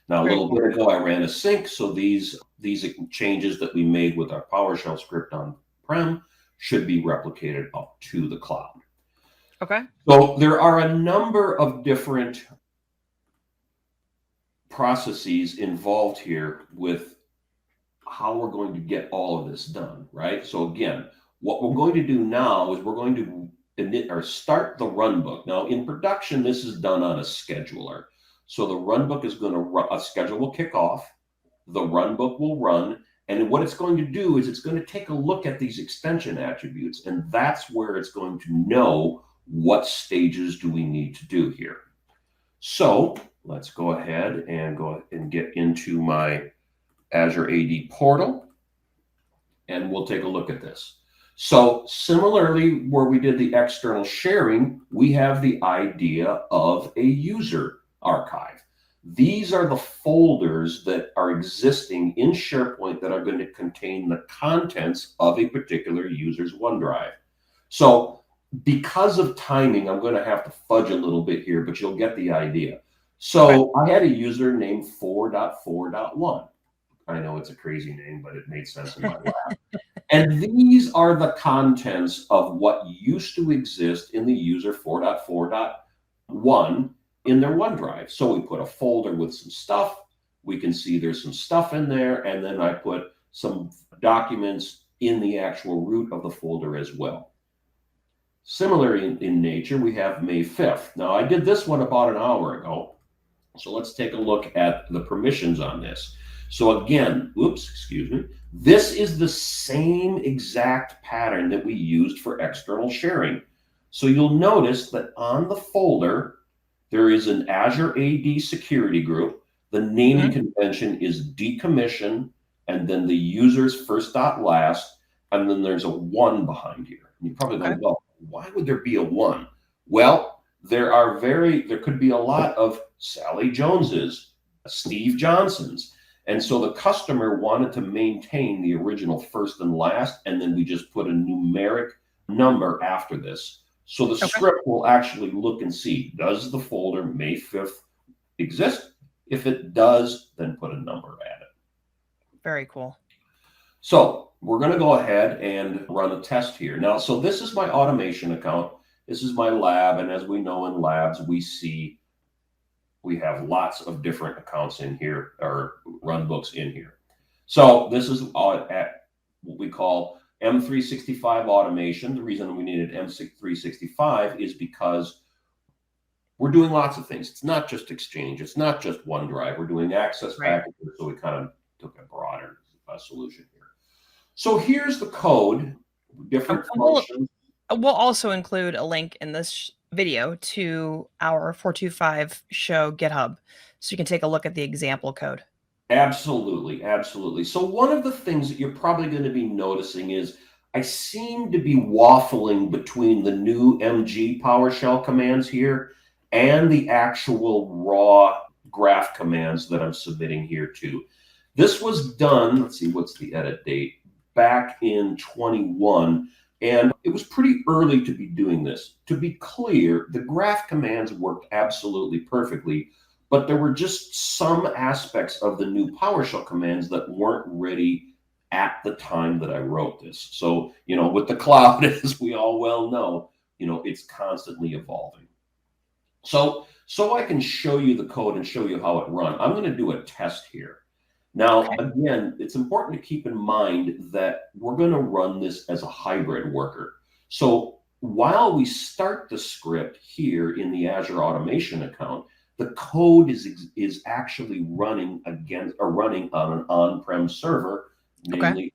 Now, a Very little cool. bit ago, I ran a sync, so these changes that we made with our PowerShell script on-prem should be replicated up to the cloud. Okay. So there are a number of different processes involved here with how we're going to get all of this done, right? So again, what we're going to do now is we're going to init or start the runbook. Now in production, this is done on a scheduler. So the runbook is going to run, a schedule will kick off, the runbook will run, and what it's going to do is it's going to take a look at these extension attributes, and that's where it's going to know what stages do we need to do here. So let's go ahead and get into my Azure AD portal, and we'll take a look at this. So similarly, where we did the external sharing, we have the idea of a user archive. These are the folders that are existing in SharePoint that are going to contain the contents of a particular user's OneDrive. So because of timing, I'm going to have to fudge a little bit here, but you'll get the idea. So I had a user named 4.4.1. I know it's a crazy name, but it made sense in my lab. And these are the contents of what used to exist in the user 4.4.1 in their OneDrive. So we put a folder with some stuff. We can see there's some stuff in there. And then I put some documents in the actual root of the folder as well. Similar in nature, we have May 5th. Now, I did this one about an hour ago. So let's take a look at the permissions on this. So again, excuse me. This is the same exact pattern that we used for external sharing. So you'll notice that on the folder, there is an Azure AD security group. The naming convention is decommission, and then the user's first dot last, and then there's a 1 behind here. And you're probably going, well, why would there be a 1? Well, there could be a lot of Sally Joneses, Steve Johnsons. And so the customer wanted to maintain the original first and last, and then we just put a numeric number after this. So the script will actually look and see, does the folder May 5th exist? If it does, then put a number at it. Very cool. So we're going to go ahead and run a test here. Now, so this is my automation account. This is my lab. And as we know in labs, we have lots of different accounts in here, or run books in here. So this is at what we call M365 automation. The reason we needed M365 is because we're doing lots of things. It's not just Exchange. It's not just OneDrive. We're doing access packages. So we kind of took a broader solution here. So here's the code, different functions. We'll also include a link in this video to our 425 show GitHub, so you can take a look at the example code. Absolutely, absolutely. So one of the things that you're probably going to be noticing is I seem to be waffling between the new MG PowerShell commands here and the actual raw graph commands that I'm submitting here too. This was done, let's see, what's the edit date? Back in 21. And it was pretty early to be doing this. To be clear, the graph commands worked absolutely perfectly, but there were just some aspects of the new PowerShell commands that weren't ready at the time that I wrote this. So, with the cloud, as we all well know, it's constantly evolving. So I can show you the code and show you how it runs. I'm going to do a test here. Now, again, it's important to keep in mind that we're going to run this as a hybrid worker. So while we start the script here in the Azure automation account, the code is actually running on an on-prem server, namely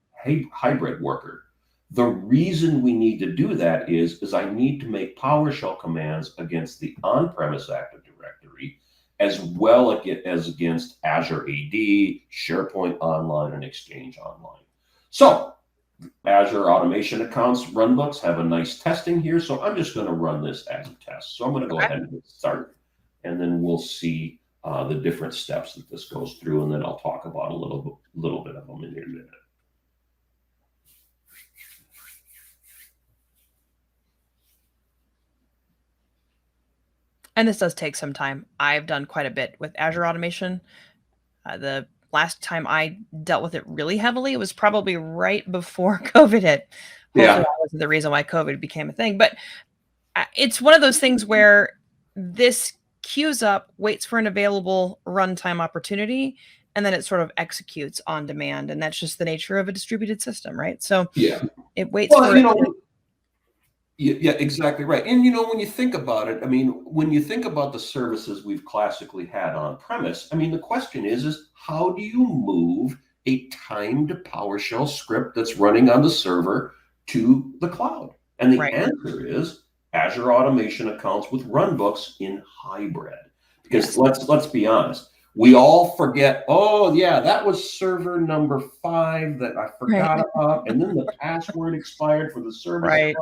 hybrid worker. The reason we need to do that is I need to make PowerShell commands against the on-premise Active Directory, as well as against Azure AD, SharePoint Online, and Exchange Online. So Azure automation accounts runbooks have a nice testing here. So I'm just going to run this as a test. So I'm going to go ahead and hit start, and then we'll see the different steps that this goes through, and then I'll talk about a little bit of them in a minute. And this does take some time. I've done quite a bit with Azure automation. The last time I dealt with it really heavily, it was probably right before COVID hit. Hopefully Yeah. that wasn't the reason why COVID became a thing. But it's one of those things where this queues up, waits for an available runtime opportunity, and then it sort of executes on demand. And that's just the nature of a distributed system, right? So Yeah. it waits Well, for it. yeah, exactly right. And when you think about it, I mean, when you think about the services we've classically had on premise, I mean, the question is how do you move a timed PowerShell script that's running on the server to the cloud? And the Right. answer is Azure automation accounts with runbooks in hybrid. Because Yes. let's be honest, we all forget, oh yeah, that was server number 5 that I Right. forgot about, and then the password expired for the service Right.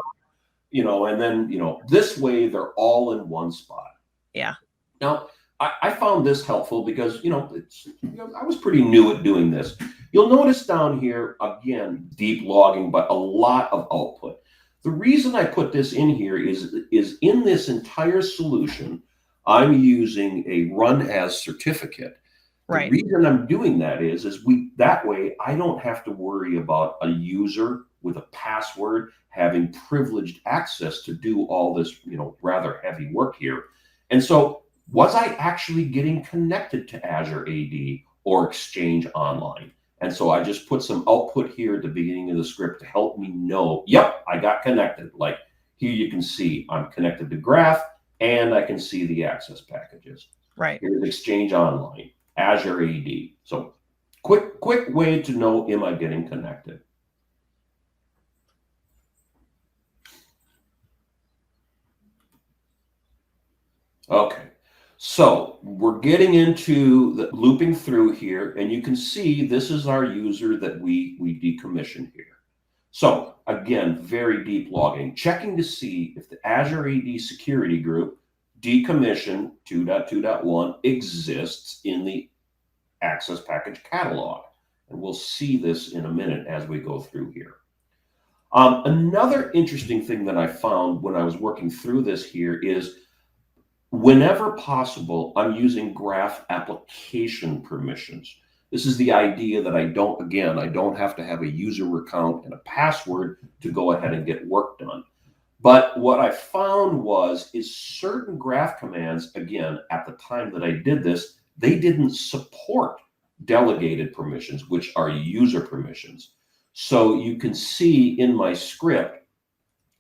and then, this way they're all in one spot. Yeah. Now, I found this helpful because, I was pretty new at doing this. You'll notice down here, again, deep logging, but a lot of output. The reason I put this in here is in this entire solution, I'm using a run as certificate. The Right. reason I'm doing that is that way I don't have to worry about a user with a password having privileged access to do all this, rather heavy work here. And so was I actually getting connected to Azure AD or Exchange Online? And so I just put some output here at the beginning of the script to help me know, yep, I got connected. Like here you can see I'm connected to Graph and I can see the access packages. Right. Here's Exchange Online, Azure AD. So quick way to know, am I getting connected? Okay, so we're getting into the looping through here, and you can see this is our user that we decommissioned here. So again, very deep logging, checking to see if the Azure AD security group decommission 2.2.1 exists in the access package catalog. And we'll see this in a minute as we go through here. Another interesting thing that I found when I was working through this here is whenever possible, I'm using graph application permissions. This is the idea that I don't have to have a user account and a password to go ahead and get work done. But what I found is certain graph commands, again, at the time that I did this, they didn't support delegated permissions, which are user permissions. So you can see in my script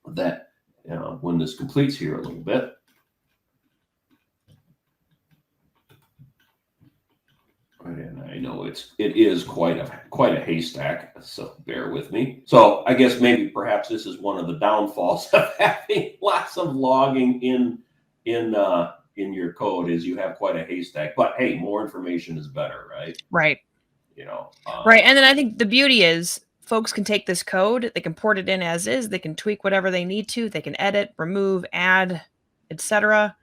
that when this completes here a little bit, and I know it is quite a haystack, so bear with me. So I guess maybe perhaps this is one of the downfalls of having lots of logging in your code is you have quite a haystack. But hey, more information is better, right? Right. Right. And then I think the beauty is folks can take this code, they can port it in as is, they can tweak whatever they need to, they can edit, remove, add, etc.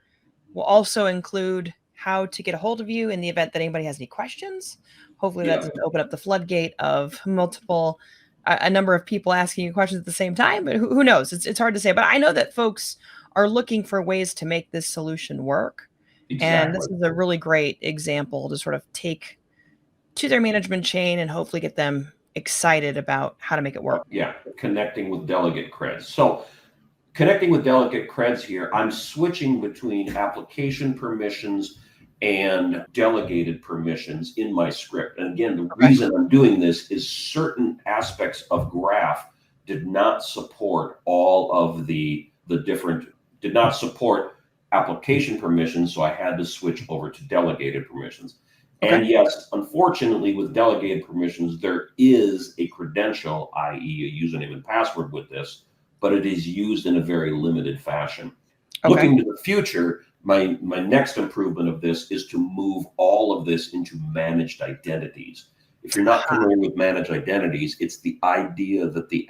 We'll also include how to get a hold of you in the event that anybody has any questions. Hopefully that doesn't open up the floodgate of a number of people asking you questions at the same time, but who knows? It's hard to say. But I know that folks are looking for ways to make this solution work. Exactly. And this is a really great example to sort of take to their management chain and hopefully get them excited about how to make it work. Yeah, connecting with delegate creds. So connecting with delegate creds here, I'm switching between application permissions and delegated permissions in my script. And again, the reason I'm doing this is certain aspects of Graph did not support all of did not support application permissions, so I had to switch over to delegated permissions. And yes, unfortunately, with delegated permissions, there is a credential, i.e. a username and password with this, but it is used in a very limited fashion. Looking to the future, my next improvement of this is to move all of this into managed identities. If you're not familiar with managed identities, it's the idea that the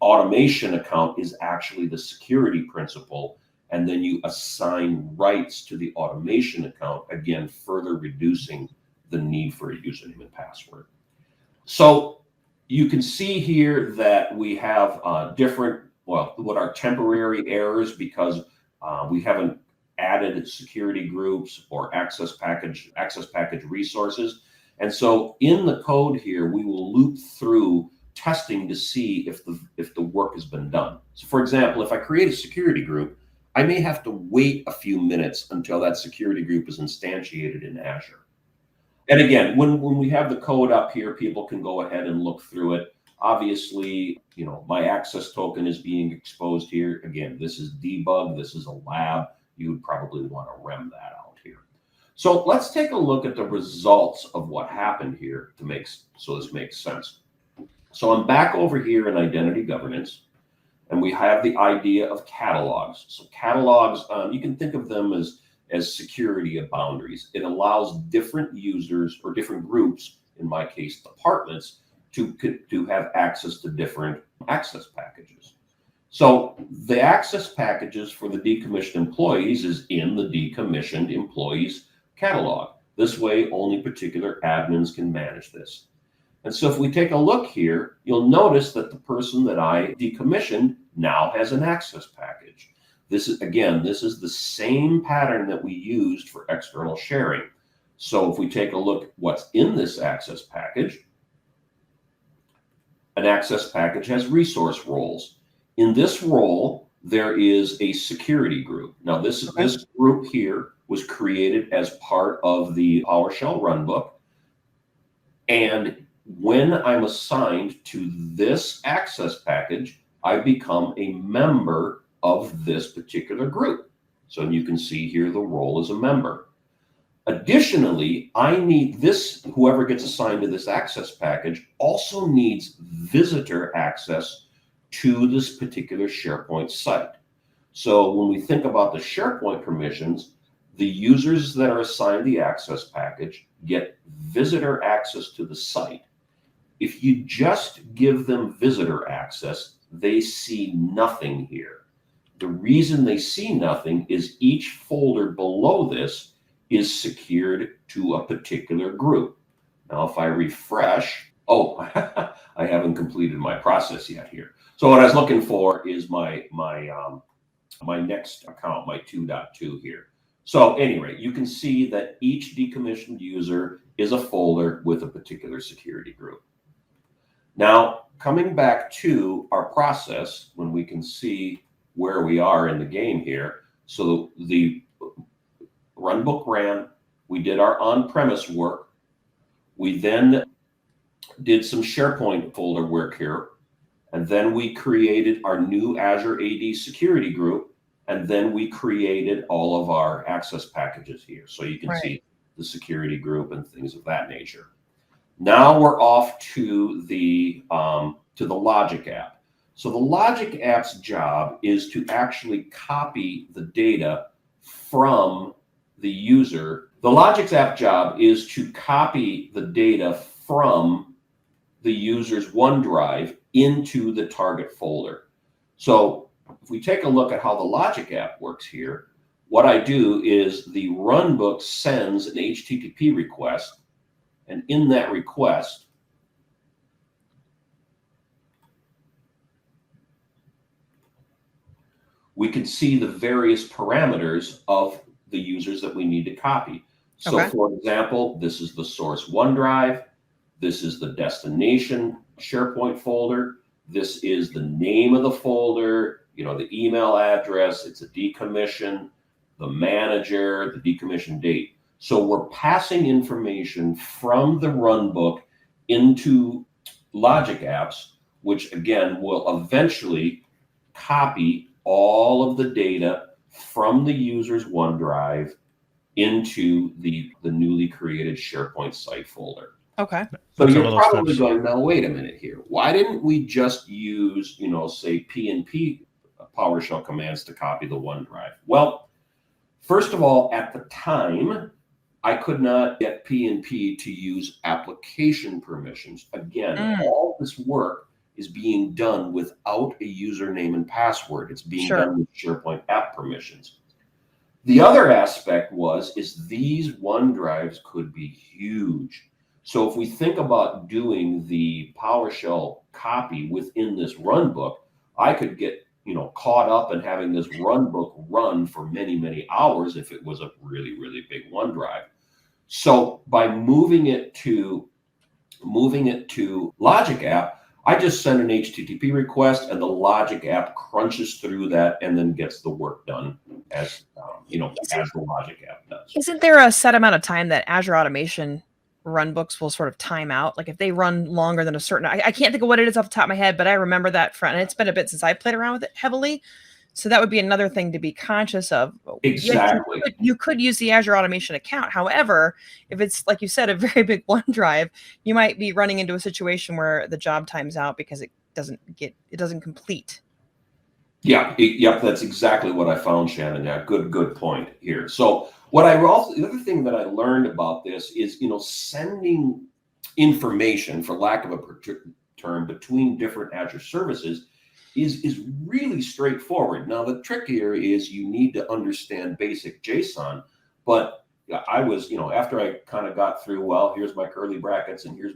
automation account is actually the security principal, and then you assign rights to the automation account, again, further reducing the need for a username and password. So you can see here that we have what are temporary errors because we haven't added security groups or access package resources. And so in the code here, we will loop through testing to see if the work has been done. So for example, if I create a security group, I may have to wait a few minutes until that security group is instantiated in Azure. And again, when we have the code up here, people can go ahead and look through it. Obviously, my access token is being exposed here. Again, this is debug. This is a lab. You would probably want to rem that out here. So let's take a look at the results of what happened here so this makes sense. So I'm back over here in identity governance, and we have the idea of catalogs. So catalogs, you can think of them as security of boundaries. It allows different users or different groups, in my case, departments, to have access to different access packages. So the access packages for the decommissioned employees is in the decommissioned employees catalog. This way, only particular admins can manage this. And so if we take a look here, you'll notice that the person that I decommissioned now has an access package. This is the same pattern that we used for external sharing. So if we take a look at what's in this access package, an access package has resource roles. In this role, there is a security group. Now this group here was created as part of the PowerShell runbook. And when I'm assigned to this access package, I become a member of this particular group. So you can see here the role as a member. Additionally, I need whoever gets assigned to this access package also needs visitor access to this particular SharePoint site. So when we think about the SharePoint permissions, the users that are assigned the access package get visitor access to the site. If you just give them visitor access, they see nothing here. The reason they see nothing is each folder below this is secured to a particular group. Now, if I refresh, I haven't completed my process yet here. So what I was looking for is my next account, my 2.2 here. So anyway, you can see that each decommissioned user is a folder with a particular security group. Now, coming back to our process, when we can see where we are in the game here. So the runbook ran, we did our on-premise work. We then did some SharePoint folder work here. And then we created our new Azure AD security group. And then we created all of our access packages here. So you can see the security group and things of that nature. Now we're off to the logic app. So the logic app's job is to actually copy the data from the user. The logic app job is to copy the data from the user's OneDrive into the target folder. So if we take a look at how the logic app works here, what I do is the runbook sends an HTTP request, and in that request, we can see the various parameters of the users that we need to copy. So for example, this is the source OneDrive. This is the destination SharePoint folder. This is the name of the folder, the email address, it's a decommission, the manager, the decommission date. So we're passing information from the runbook into logic apps, which again will eventually copy all of the data from the user's OneDrive into the newly created SharePoint site folder. Okay. So you're probably going, now wait a minute here. Why didn't we just use, say PNP PowerShell commands to copy the OneDrive? Well, first of all, at the time, I could not get PNP to use application permissions. Again, all this work is being done without a username and password. It's being done with SharePoint app permissions. The other aspect is these OneDrives could be huge. So if we think about doing the PowerShell copy within this runbook, I could get caught up in having this run book run for many, many hours if it was a really, really big OneDrive. So by moving it to Logic App, I just send an HTTP request, and the Logic App crunches through that and then gets the work done as as the Logic App does. Isn't there a set amount of time that Azure Automation runbooks will sort of time out? Like if they run longer than a certain, I can't think of what it is off the top of my head, but I remember that front, and it's been a bit since I played around with it heavily. So that would be another thing to be conscious of. Exactly. Yes, you could use the Azure Automation account. However, if it's, like you said, a very big OneDrive, you might be running into a situation where the job times out because it doesn't complete. Yep, that's exactly what I found, Shannon. Yeah, good point here. So the other thing that I learned about this is, sending information, for lack of a term, between different Azure services is really straightforward. Now, the trick here is you need to understand basic JSON, but I was, after I kind of got through, well, here's my curly brackets and here's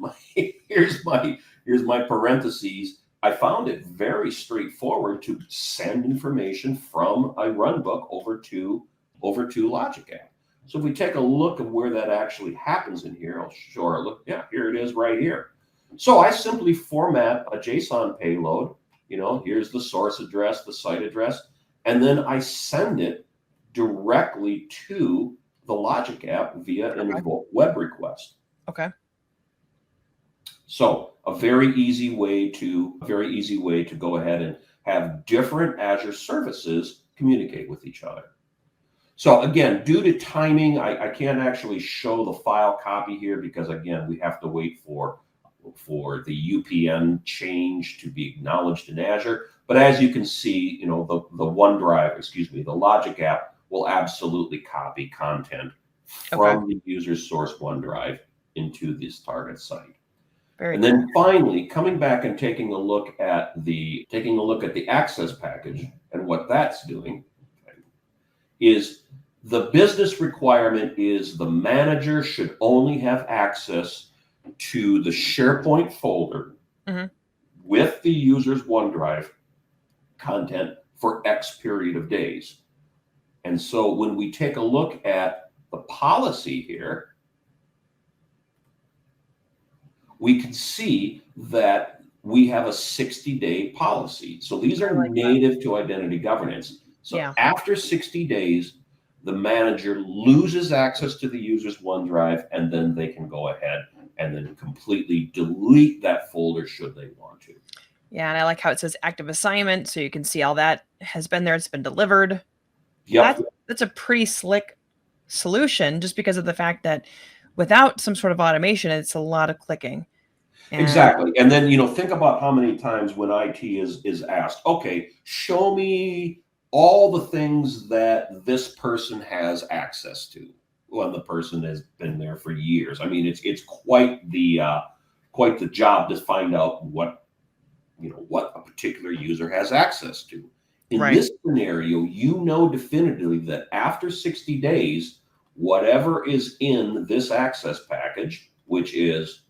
my parentheses, I found it very straightforward to send information from a runbook over to Logic App. So if we take a look at where that actually happens in here, I'll show a look. Yeah, here it is right here. So I simply format a JSON payload. Here's the source address, the site address, and then I send it directly to the Logic App via an invoke web request. Okay. So a very easy way to go ahead and have different Azure services communicate with each other. So again, due to timing, I can't actually show the file copy here because, again, we have to wait for the UPN change to be acknowledged in Azure. But as you can see, the the Logic App will absolutely copy content from the user's source OneDrive into this target site. And then finally, coming back and taking a look at the access package and what that's doing is the business requirement is the manager should only have access to the SharePoint folder with the user's OneDrive content for X period of days. And so when we take a look at the policy here, we can see that we have a 60-day policy. So these are native to identity governance. So after 60 days, the manager loses access to the user's OneDrive, and then they can go ahead and then completely delete that folder should they want to. Yeah, and I like how it says active assignment, so you can see all that has been there. It's been delivered. Yep. That's a pretty slick solution, just because of the fact that without some sort of automation, it's a lot of clicking. Exactly. And then, think about how many times when IT is asked, okay, show me all the things that this person has access to. Well, the person has been there for years. I mean, it's quite the job to find out what a particular user has access to. In this scenario, definitively that after 60 days, whatever is in this access package, which is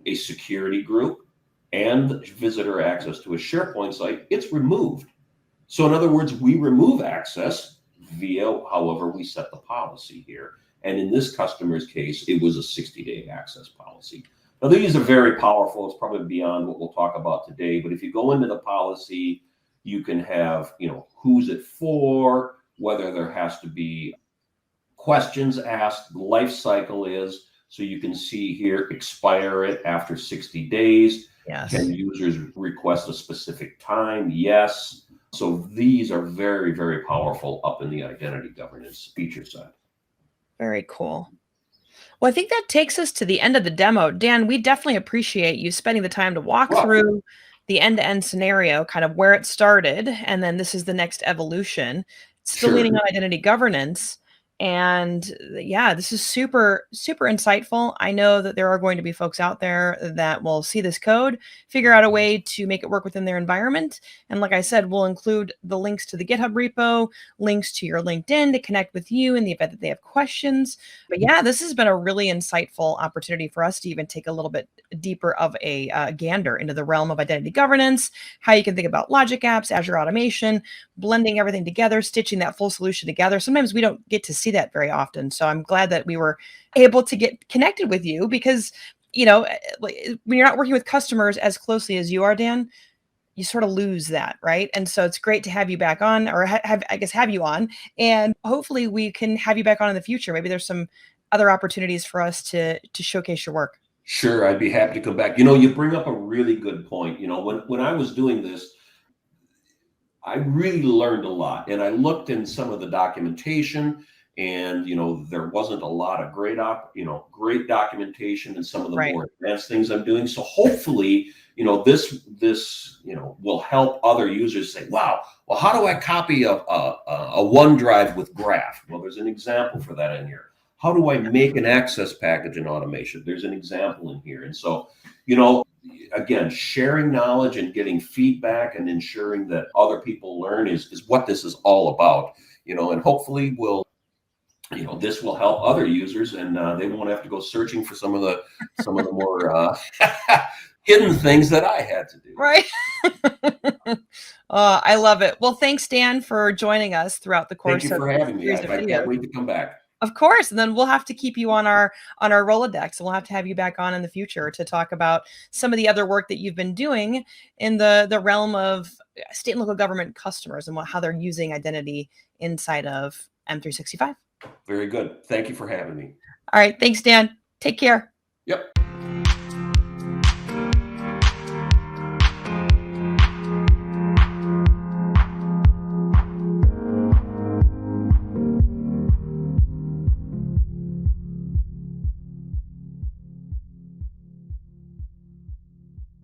a security group and visitor access to a SharePoint site, it's removed. So in other words, we remove access via however we set the policy here. And in this customer's case, it was a 60-day access policy. Now, these are very powerful. It's probably beyond what we'll talk about today. But if you go into the policy, you can have, who's it for, whether there has to be questions asked, the life cycle is. So you can see here, expire it after 60 days. Yes. Can users request a specific time? Yes. So these are very, very powerful up in the identity governance feature set. Very cool. Well, I think that takes us to the end of the demo. Dan, we definitely appreciate you spending the time to walk through the end-to-end scenario, kind of where it started, and then this is the next evolution. It's still leaning on identity governance. And yeah, this is super, super insightful. I know that there are going to be folks out there that will see this code, figure out a way to make it work within their environment. And like I said, we'll include the links to the GitHub repo, links to your LinkedIn to connect with you in the event that they have questions. But yeah, this has been a really insightful opportunity for us to even take a little bit deeper of a gander into the realm of identity governance, how you can think about logic apps, Azure automation, blending everything together, stitching that full solution together. Sometimes we don't get to see that very often. So I'm glad that we were able to get connected with you because, when you're not working with customers as closely as you are, Dan, you sort of lose that, right? And so it's great to have you back on, or have you on, and hopefully we can have you back on in the future. Maybe there's some other opportunities for us to showcase your work. Sure, I'd be happy to come back. You bring up a really good point. When I was doing this, I really learned a lot, and I looked in some of the documentation, and there wasn't a lot of great documentation in some of the Right. more advanced things I'm doing. So hopefully, this will help other users say, "Wow, well, how do I copy a OneDrive with Graph?" Well, there's an example for that in here. How do I make an access package in automation? There's an example in here, and so again, sharing knowledge and getting feedback and ensuring that other people learn is what this is all about. And hopefully this will help other users, and they won't have to go searching for some of the more hidden things that I had to do. Right. I love it. Well, thanks, Dan, for joining us throughout the course Thank you of for this having me. series I of can't videos. wait to come back. Of course, and then we'll have to keep you on our Rolodex, and we'll have to have you back on in the future to talk about some of the other work that you've been doing in the realm of state and local government customers and how they're using identity inside of M365. Very good. Thank you for having me. All right, thanks, Dan. Take care. Yep.